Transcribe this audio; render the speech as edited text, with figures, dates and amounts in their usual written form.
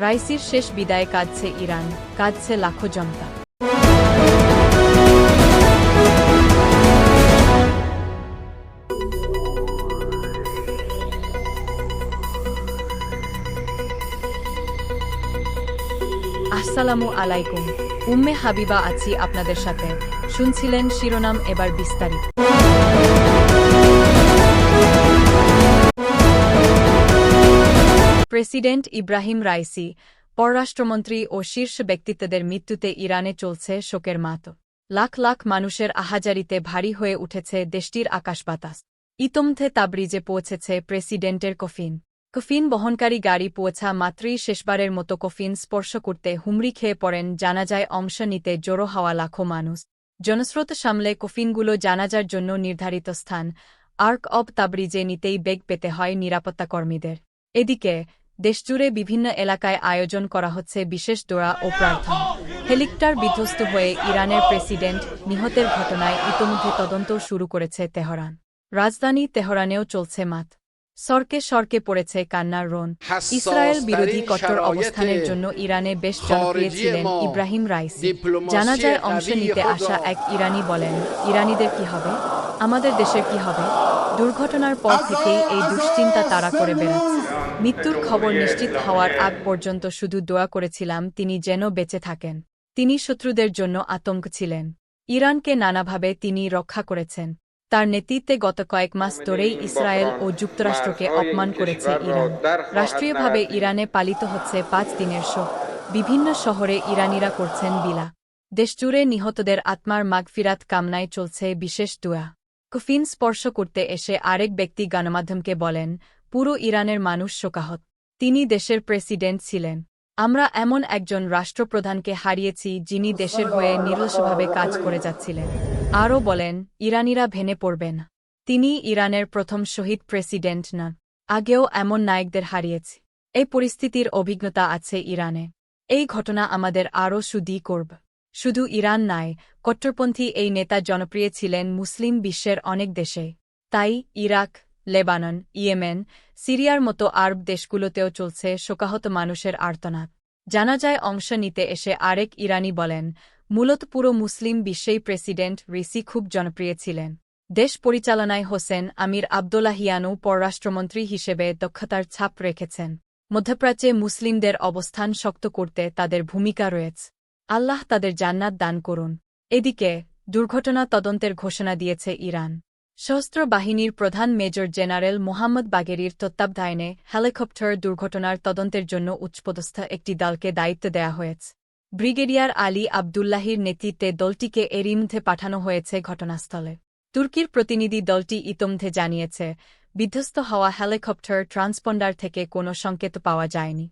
রাইসির শেষ বিদায়ে কাঁদছে ইরান, কাঁদছে লাখো জনতা। আসসালামু আলাইকুম। উম্মে হাবিবা আছি আপনাদের সাথে। শুনছিলেন শিরোনাম, এবার বিস্তারিত। প্রেসিডেন্ট ইব্রাহিম রাইসি, পররাষ্ট্রমন্ত্রী ও শীর্ষ ব্যক্তিত্বদের মৃত্যুতে ইরানে চলছে শোকের মাতম। লাখ লাখ মানুষের আহাজারিতে ভারী হয়ে উঠেছে দেশটির আকাশ-বাতাস। ইতোমধ্যে তাবরিজে পৌঁছেছে প্রেসিডেন্টের কফিন বহনকারী গাড়ি পৌঁছা মাত্রই শেষবারের মতো কফিন স্পর্শ করতে হুমড়ি খেয়ে পড়েন জানাজায় অংশ নিতে জড়ো হওয়া লাখো মানুষ। জনস্রোত সামলে কফিনগুলো জানাজার জন্য নির্ধারিত স্থান আর্ক অব তাবরিজে নিতেই বেগ পেতে হয় নিরাপত্তাকর্মীদের। এদিকে দেশজুড়ে বিভিন্ন এলাকায় আয়োজন করা হচ্ছে বিশেষ দোয়া ও প্রার্থনা। হেলিকপ্টার বিধ্বস্ত হয়ে ইরানের প্রেসিডেন্ট নিহতের ঘটনায় ইতোমধ্যে তদন্ত শুরু করেছে তেহরান। রাজধানী তেহরানেও চলছে মাত। সরকে সরকে পড়েছে কান্নার রোন। ইসরায়েল বিরোধী কঠোর অবস্থানের জন্য ইরানে বেশ জনপ্রিয় ছিলেন ইব্রাহিম রাইসি। জানাজায় অংশ নিতে আসা এক ইরানি বলেন, ইরানিদের কি হবে, আমাদের দেশের কি হবে? দুর্ঘটনার পর থেকেই এই দুশ্চিন্তা তাড়া করে বেড়াচ্ছে। মৃত্যুর খবর নিশ্চিত হওয়ার আগ পর্যন্ত শুধু দোয়া করেছিলাম তিনি যেন বেঁচে থাকেন। তিনি শত্রুদের জন্য আতঙ্ক ছিলেন। ইরানকে নানাভাবে তিনি রক্ষা করেছেন। তার নেতৃত্বে গত কয়েক মাস ধরেই ইসরায়েল ও যুক্তরাষ্ট্রকে অপমান করেছে ইরান। রাষ্ট্রীয়ভাবে ইরানে পালিত হচ্ছে 5 দিনের শোক। বিভিন্ন শহরে ইরানিরা করছেন বিলা। দেশজুড়ে নিহতদের আত্মার মাগফিরাত কামনায় চলছে বিশেষ দোয়া। কফিন স্পর্শ করতে এসে আরেক ব্যক্তি গণমাধ্যমকে বলেন, পুরো ইরানের মানুষ শোকাহত। তিনি দেশের প্রেসিডেন্ট ছিলেন। আমরা এমন একজন রাষ্ট্রপ্রধানকে হারিয়েছি যিনি দেশের হয়ে নিরলসভাবে কাজ করে যাচ্ছিলেন। আরও বলেন, ইরানিরা ভেঙে পড়বেন। তিনি ইরানের প্রথম শহীদ প্রেসিডেন্ট নন। আগেও এমন নায়কদের হারিয়েছি। এই পরিস্থিতির অভিজ্ঞতা আছে ইরানে। এই ঘটনা আমাদের আরও সুদী করবে। শুধু ইরান নয়, কট্টরপন্থী এই নেতা জনপ্রিয় ছিলেন মুসলিম বিশ্বের অনেক দেশে। তাই ইরাক, লেবানন, ইয়েমেন, সিরিয়ার মতো আরব দেশগুলোতেও চলছে শোকাহত মানুষের আর্তনাদ। জানাজায় অংশ নিতে এসে আরেক ইরানি বলেন, মূলত পুরো মুসলিম বিশ্বেই প্রেসিডেন্ট রাইসি খুব জনপ্রিয় ছিলেন। দেশ পরিচালনায় হোসেন আমির আবদুল্লাহিয়ানও পররাষ্ট্রমন্ত্রী হিসেবে দক্ষতার ছাপ রেখেছেন। মধ্যপ্রাচ্যে মুসলিমদের অবস্থান শক্ত করতে তাদের ভূমিকা রয়েছে। আল্লাহ তাদের জান্নাত দান করুন। এদিকে দুর্ঘটনা তদন্তের ঘোষণা দিয়েছে ইরান। সশস্ত্র বাহিনীর প্রধান মেজর জেনারেল মোহাম্মদ বাগেরির তত্ত্বাবধানে হেলিকপ্টার দুর্ঘটনার তদন্তের জন্য উচ্চপদস্থ একটি দলকে দায়িত্ব দেয়া হয়েছে। ব্রিগেডিয়ার আলী আবদুল্লাহির নেতৃত্বে দলটিকে এরই মধ্যে পাঠানো হয়েছে ঘটনাস্থলে। তুর্কির প্রতিনিধি দলটি ইতোমধ্যে জানিয়েছে, বিধ্বস্ত হওয়া হেলিকপ্টার ট্রান্সপন্ডার থেকে কোনো সংকেত পাওয়া যায়নি।